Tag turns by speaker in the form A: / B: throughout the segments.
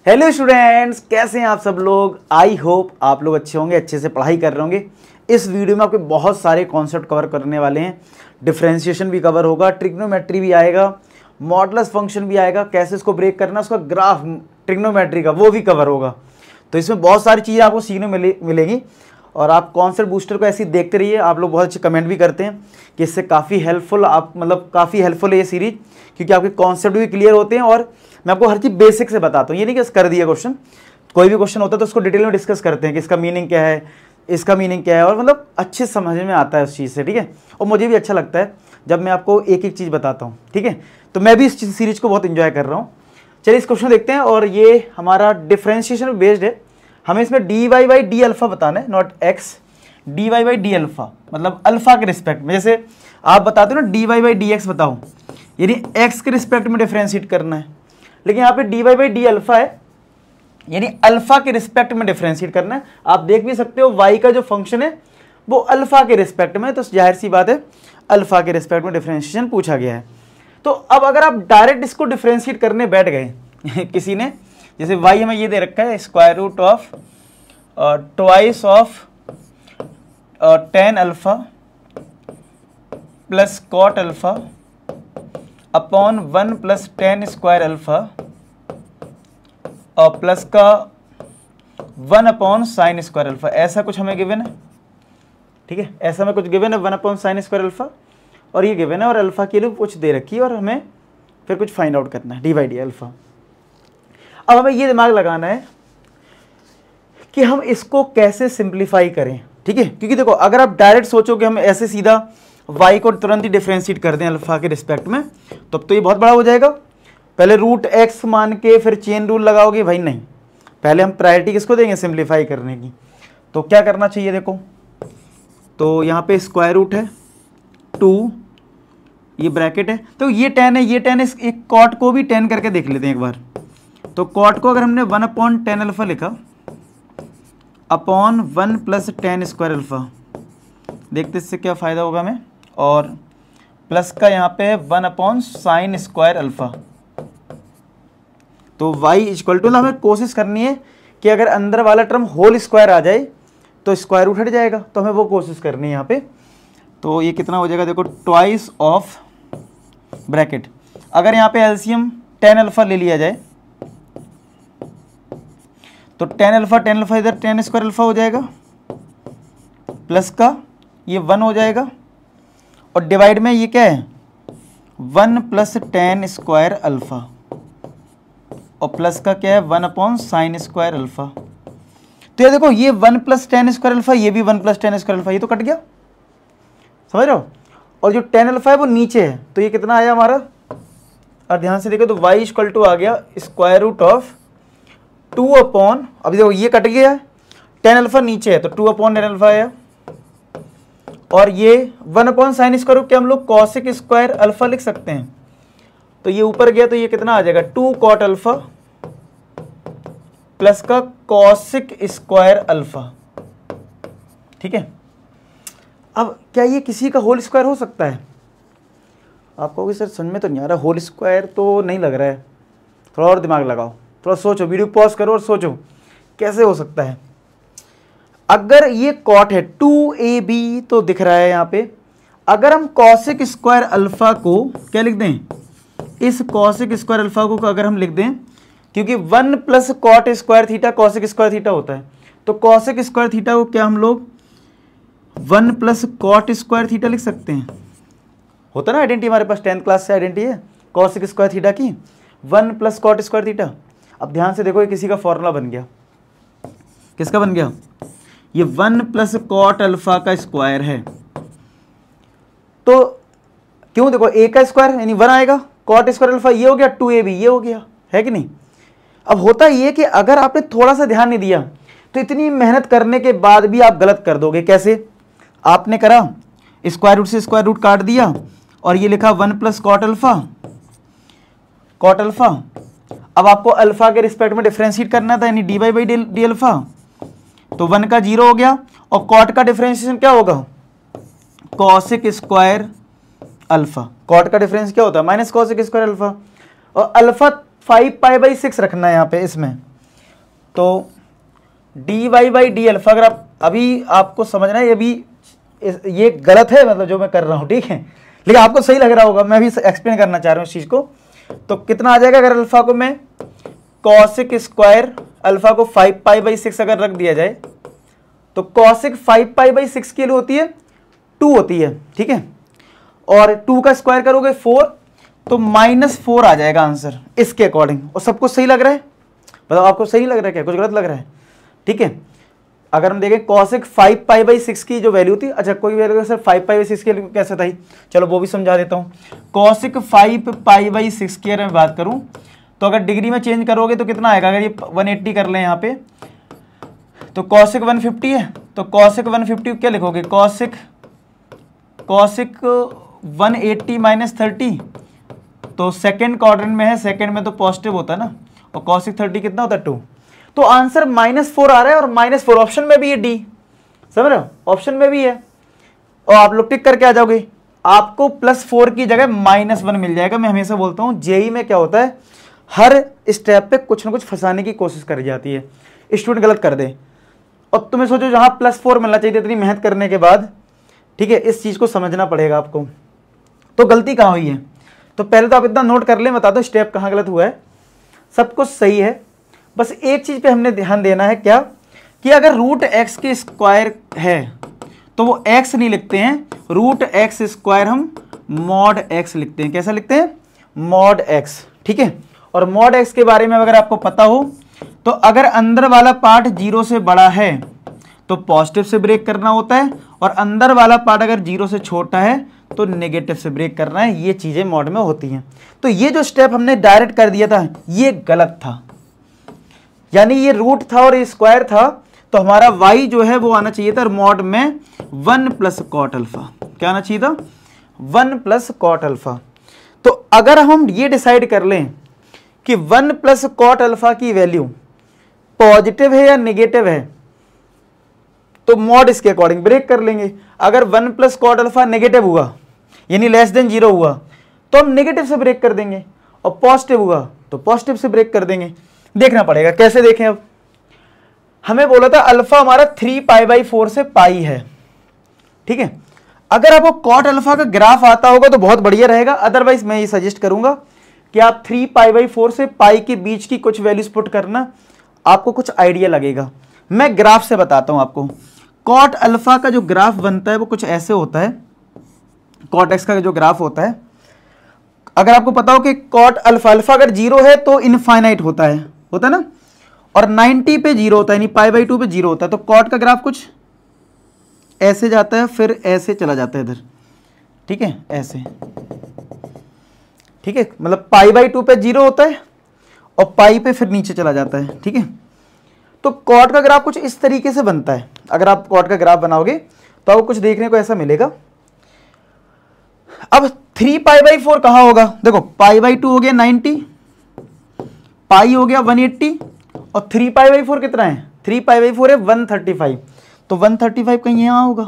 A: Hello students, कैसे हैं आप सब लोग। आई होप आप लोग अच्छे होंगे, अच्छे से पढ़ाई कर रहे होंगे। इस वीडियो में आपके बहुत सारे कॉन्सेप्ट कवर करने वाले हैं। डिफरेंशिएशन भी कवर होगा, ट्रिग्नोमेट्री भी आएगा, मॉडुलस फंक्शन भी आएगा, कैसे इसको ब्रेक करना, उसका ग्राफ ट्रिग्नोमेट्री का वो भी कवर होगा। तो इसमें बहुत सारी चीज़ें आपको सीखने मिलेंगी और आप कॉन्सेप्ट बूस्टर को ऐसे ही देखते रहिए। आप लोग बहुत अच्छे कमेंट भी करते हैं कि इससे काफ़ी हेल्पफुल काफ़ी हेल्पफुल है ये सीरीज, क्योंकि आपके कॉन्सेप्ट भी क्लियर होते हैं और मैं आपको हर चीज़ बेसिक से बताता हूँ। ये नहीं कि कर दिया क्वेश्चन, कोई भी क्वेश्चन होता है तो उसको डिटेल में डिस्कस करते हैं कि इसका मीनिंग क्या है, इसका मीनिंग क्या है, और अच्छे समझ में आता है उस चीज़ से। ठीक है, और मुझे भी अच्छा लगता है जब मैं आपको एक एक चीज़ बताता हूँ। ठीक है, तो मैं भी इस सीरीज को बहुत इंजॉय कर रहा हूँ। चलिए इस क्वेश्चन देखते हैं, और ये हमारा डिफरेंशिएशन बेस्ड है। हमें इसमें d y by D alpha बताना है, not x. D y by D alpha मतलब अल्फा के रिस्पेक्ट में, जैसे आप बताते हो ना d y by d x बताओ, यानी एक्स के रिस्पेक्ट में डिफरेंशिएट करना है। लेकिन यहाँ पे d y by D alpha है, यानी अल्फा के रिस्पेक्ट में डिफरेंशिएट करना है। आप देख भी सकते हो वाई का जो फंक्शन है वो अल्फा के रिस्पेक्ट में, तो जाहिर सी बात है अल्फा के रिस्पेक्ट में डिफरेंशिएशन पूछा गया है। तो अब अगर आप डायरेक्ट इसको डिफरेंशिएट करने बैठ गए किसी ने, जैसे वाई हमें ये दे रखा है square root of twice of tan alpha plus cot alpha upon 1 plus tan square alpha और प्लस का 1 अपॉन साइन स्क्वायर अल्फा, ऐसा कुछ हमें गिवन है। ठीक है, ऐसा में कुछ गिवन है 1 अपॉन साइन स्क्वायर अल्फा, और ये गिवन है और अल्फा के लिए कुछ दे रखी है और हमें फिर कुछ फाइंड आउट करना है डी बाई डी अल्फा। अब हमें ये दिमाग लगाना है कि हम इसको कैसे सिंप्लीफाई करें। ठीक है, क्योंकि देखो अगर आप डायरेक्ट सोचो कि हम ऐसे सीधा y को तुरंत ही डिफरेंशिएट कर दें अल्फा के रिस्पेक्ट में, तब तो ये बहुत बड़ा हो जाएगा। पहले रूट x मान के फिर चेन रूल लगाओगे, भाई नहीं, पहले हम प्रायोरिटी किसको देंगे, सिंप्लीफाई करने की। तो क्या करना चाहिए, देखो तो यहाँ पे स्क्वायर रूट है 2, ये ब्रैकेट है, तो ये 10 है, ये 10 है, एक कॉट को भी 10 करके देख लेते हैं एक बार। तो कॉट को अगर हमने 1 अपॉन 10 अल्फा लिखा अपॉन 1 प्लस 10 स्क्वायर अल्फा, देखते इससे क्या फ़ायदा होगा हमें, और प्लस का यहाँ पे 1 अपॉन साइन स्क्वायर अल्फा। तो y इक्वल टू, हमें कोशिश करनी है कि अगर अंदर वाला टर्म होल स्क्वायर आ जाए तो स्क्वायर रूट हट जाएगा, तो हमें वो कोशिश करनी है यहाँ पे। तो ये कितना हो जाएगा, देखो ट्वाइस ऑफ ब्रैकेट, अगर यहाँ पे एलसीएम 10 अल्फा ले लिया जाए तो 10 अल्फा इधर 10 स्क्वायर अल्फा हो जाएगा, प्लस का ये 1 हो जाएगा, और डिवाइड में ये क्या है 1 प्लस 10 स्क्वायर अल्फा, और प्लस का क्या है 1 अपॉन साइन स्क्वायर अल्फा। तो ये देखो ये 1 प्लस 10 स्क्वायर अल्फा, ये भी 1 प्लस 10 स्क्वायर अल्फा, ये तो कट गया, समझ रहे हो। और जो 10 अल्फा है वो नीचे है, तो ये कितना आया हमारा, और ध्यान से देखो तो y इक्वल टू आ गया स्क्वायर रूट ऑफ 2 अपॉन, अभी देखो ये कट गया है, 10 अल्फा नीचे है तो 2 अपॉन 10 अल्फा आया, और ये 1 अपॉन साइन स्क्वायर रूट के हम लोग कॉसिक स्क्वायर अल्फा लिख सकते हैं, तो ये ऊपर गया तो ये कितना आ जाएगा 2 कॉट अल्फा प्लस का कॉसिक स्क्वायर अल्फा। ठीक है, अब क्या ये किसी का होल स्क्वायर हो सकता है, आप कहोगे सर समझ में तो नहीं आ रहा, होल स्क्वायर तो नहीं लग रहा है, थोड़ा और दिमाग लगाओ, थोड़ा सोचो, वीडियो पॉज करो और सोचो कैसे हो सकता है। अगर ये कॉट है 2ab तो दिख रहा है यहाँ पे, अगर हम कॉसिक स्क्वायर अल्फा को क्या लिख दें, इस कॉसिक स्क्वायर अल्फा को अगर हम लिख दें, क्योंकि 1 plus cot square theta cosec square theta होता है, तो कॉसिक स्क्वायर थीटा को क्या हम लोग 1 प्लस कॉट स्क्वायर थीटा लिख सकते हैं, होता ना आइडेंटिटी, हमारे पास 10th क्लास से आइडेंटिटी है कॉसिक स्क्वायर थीटा की, 1 प्लस कॉट स्क्वायर थीटा। अब ध्यान से देखो ये किसी का फॉर्मूला बन गया, किसका बन गया, ये 1 प्लस कॉट अल्फा का स्क्वायर है, तो क्यों, देखो a का स्क्वायर यानी 1 आएगा, कॉट स्क्वायर अल्फा ये हो गया, 2ab ये हो गया, है कि नहीं। अब होता ये कि अगर आपने थोड़ा सा ध्यान नहीं दिया तो इतनी मेहनत करने के बाद भी आप गलत कर दोगे। कैसे, आपने करा स्क्वायर रूट से स्क्वायर रूट काट दिया और ये लिखा 1 plus cot alpha, cot alpha. अब आपको अल्फा के रिस्पेक्ट में डिफरेंशिएट करना था, यानी d y by D alpha, तो 1 का 0 हो गया, और कॉट का डिफरेंशिएशन क्या होगा, कॉसिक स्क्वायर अल्फा। कॉट का डिफरेंस क्या होता है, माइनस कॉसिक स्क्वायर अल्फा, और अल्फा 5 पाई बाई 6 रखना है यहाँ पे इसमें, तो d y by D alpha, अगर आप अभी आपको समझना है ये गलत है मतलब जो मैं कर रहा हूँ, ठीक है, लेकिन आपको सही लग रहा होगा, मैं भी एक्सप्लेन करना चाह रहा हूँ इस चीज़ को। तो कितना आ जाएगा, अगर अल्फा को मैं कॉसिक स्क्वायर अल्फा को 5π/6 अगर रख दिया जाए, तो कॉसिक 5π/6 की वैल्यू होती है 2 होती है, ठीक है, और 2 का स्क्वायर करोगे 4, तो -4 आ जाएगा आंसर इसके अकॉर्डिंग। और सब कुछ सही लग रहा है, बताओ आपको सही लग रहा है क्या, कुछ गलत लग रहा है? ठीक है, अगर हम देखें कॉसिक 5π/6 की जो वैल्यू थी, अच्छा कोई वैल्यू सर 5π/6 की वैल्यू कैसे था, चलो वो भी समझा देता हूँ। कॉसिक 5π/6 की अगर मैं बात करूँ तो अगर डिग्री में चेंज करोगे तो कितना आएगा, अगर ये 180 कर लें यहाँ पे, तो कॉसिक 150 है, तो कॉसिक 150 क्या लिखोगे, कॉसिक 180 - 30, तो सेकेंड क्वाड्रेंट में है, सेकेंड में तो पॉजिटिव होता है ना, और कॉसिक 30 कितना होता है 2, तो आंसर -4 आ रहा है, और -4 ऑप्शन में भी है, डी, समझ रहे हो, ऑप्शन में भी है। और आप लोग टिक करके आ जाओगे, आपको +4 की जगह -1 मिल जाएगा। मैं हमेशा बोलता हूँ जेई में क्या होता है, हर स्टेप पे कुछ ना कुछ फंसाने की कोशिश करी जाती है, स्टूडेंट गलत कर दे, और तुम्हें सोचो जहाँ +4 मिलना चाहिए इतनी मेहनत करने के बाद, ठीक है, इस चीज़ को समझना पड़ेगा आपको। तो गलती कहाँ हुई है, तो पहले तो आप इतना नोट कर लें, बता दो स्टेप कहाँ गलत हुआ है, सब कुछ सही है, बस एक चीज़ पे हमने ध्यान देना है, क्या कि अगर √x के स्क्वायर है तो वो x नहीं लिखते हैं, √x² हम mod x लिखते हैं। कैसा लिखते हैं, mod x, ठीक है। और mod x के बारे में अगर आपको पता हो तो अगर अंदर वाला पार्ट 0 से बड़ा है तो पॉजिटिव से ब्रेक करना होता है, और अंदर वाला पार्ट अगर 0 से छोटा है तो नेगेटिव से ब्रेक करना है। ये चीज़ें मॉड में होती हैं। तो ये जो स्टेप हमने डायरेक्ट कर दिया था ये गलत था, यानी ये रूट था और ये स्क्वायर था, तो हमारा y जो है वो आना चाहिए था मॉड में 1 + cot अल्फा। क्या आना चाहिए था, 1 + cot अल्फा। तो अगर हम ये डिसाइड कर लें कि 1 + cot अल्फा की वैल्यू पॉजिटिव है या नेगेटिव है, तो मॉड इसके अकॉर्डिंग ब्रेक कर लेंगे। अगर 1 + cot अल्फा नेगेटिव हुआ यानी <0 हुआ तो हम नेगेटिव से ब्रेक कर देंगे, और पॉजिटिव हुआ तो पॉजिटिव से ब्रेक कर देंगे। देखना पड़ेगा कैसे देखें। अब हमें बोला था अल्फा हमारा 3π/4 से पाई है, ठीक है। अगर आपको कॉट अल्फा का ग्राफ आता होगा तो बहुत बढ़िया रहेगा, अदरवाइज मैं ये सजेस्ट करूंगा कि आप 3π/4 से पाई के बीच की कुछ वैल्यूज पुट करना, आपको कुछ आइडिया लगेगा। मैं ग्राफ से बताता हूं आपको। कॉट अल्फा का जो ग्राफ बनता है वो कुछ ऐसे होता है, कॉट एक्स का जो ग्राफ होता है। अगर आपको पता हो कि कॉट अल्फा अगर 0 है तो इनफाइनाइट होता है ना, और 90 पे 0 होता है, यानी π/2 पे 0 होता है। तो कॉट का ग्राफ कुछ ऐसे जाता है, फिर ऐसे चला जाता है इधर, ठीक है, ऐसे, ठीक है, मतलब π/2 पे 0 होता है और पाई पे फिर नीचे चला जाता है, ठीक है। तो कॉट का ग्राफ कुछ इस तरीके से बनता है। अगर आप कॉट का ग्राफ बनाओगे तो आपको कुछ देखने को ऐसा मिलेगा। अब 3π/4 कहां होगा, देखो π/2 हो गया 90, पाई हो गया 180, और 3π/4 कितना है, 3π/4 है 135, तो 135 कहीं यहां होगा।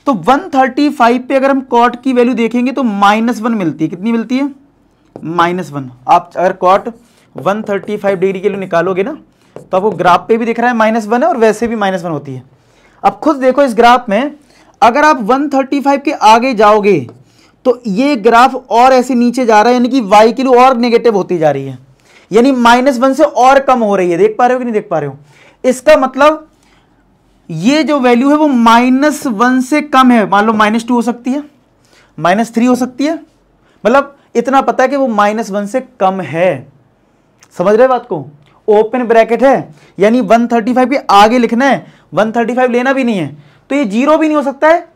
A: तो 135 पे अगर हम कॉट की वैल्यू देखेंगे तो -1 मिलती है। कितनी मिलती है, -1। आप अगर कॉट 135 डिग्री के लिए निकालोगे ना तो आपको ग्राफ पे भी दिख रहा है -1 है, और वैसे भी -1 होती है। अब खुद देखो इस ग्राफ में, अगर आप 135 के आगे जाओगे तो ये ग्राफ और ऐसे नीचे जा रहा है, यानी कि y की वैल्यू और नेगेटिव होती जा रही है, यानी -1 से और कम हो रही है। देख पा रहे हो कि नहीं देख पा रहे हो? इसका मतलब ये जो वैल्यू है वो -1 से कम है। मान लो -2 हो सकती है, -3 हो सकती है, मतलब इतना पता है कि वो -1 से कम है। समझ रहे बात को? ओपन ब्रैकेट है, यानी 135 के आगे लिखना है, 135 लेना भी नहीं है, तो ये 0 भी नहीं हो सकता है,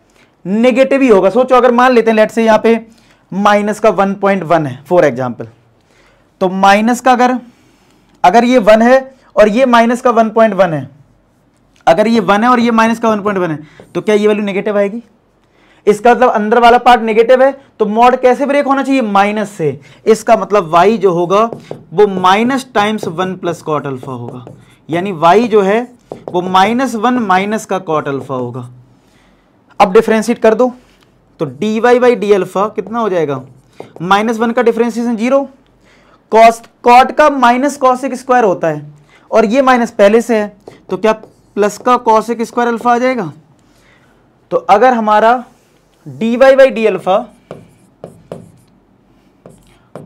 A: नेगेटिव ही होगा। सोचो अगर मान लेते हैं लेट से यहाँ पे माइनस का 1.1 है फॉर एग्जाम्पल, तो माइनस का अगर ये 1 है और ये माइनस का 1.1 है, अगर ये 1 है और ये माइनस का 1.1 है, तो क्या ये वैल्यू नेगेटिव आएगी? इसका मतलब अंदर वाला पार्ट नेगेटिव है, तो मॉड कैसे ब्रेक होना चाहिए, माइनस से। इसका मतलब y जो होगा वो -टाइम्स 1 + cot अल्फा होगा, यानी y जो है वो -1 माइनस का cot अल्फा होगा। अब डिफरेंशिएट कर दो तो dy/d अल्फा कितना हो जाएगा, -1 का डिफरेंशिएशन 0, cot का माइनस cosec स्क्वायर होता है, और ये माइनस पहले से है, तो क्या प्लस का कॉसेक स्क्वायर अल्फा आ जाएगा। तो अगर हमारा dy by D alpha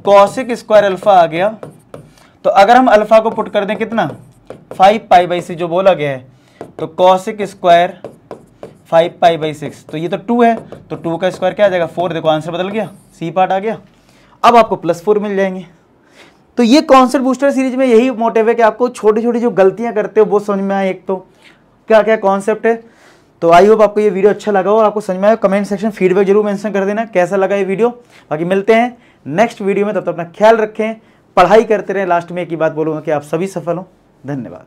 A: cosec square alpha आ गया, तो अगर हम अल्फा को पुट कर दें कितना 5 पाई बाई 6 जो बोला गया है, तो कॉसेक स्क्वायर 5 पाई बाई 6, तो ये तो 2 है, तो 2 का स्क्वायर क्या आ जाएगा 4। देखो आंसर बदल गया, सी पार्ट आ गया। अब आपको +4 मिल जाएंगे। तो ये कॉन्सेप्ट बूस्टर सीरीज में यही मोटिव है कि आपको छोटी छोटी जो गलतियां करते हो वो समझ में आए, एक तो क्या क्या कॉन्सेप्ट है। तो आई होप आपको ये वीडियो अच्छा लगा हो और आपको समझ में आया। कमेंट सेक्शन फीडबैक जरूर मेंशन कर देना कैसा लगा ये वीडियो। बाकी मिलते हैं नेक्स्ट वीडियो में, तब तक अपना ख्याल रखें, पढ़ाई करते रहें। लास्ट में एक ही बात बोलूँगा कि आप सभी सफल हों। धन्यवाद।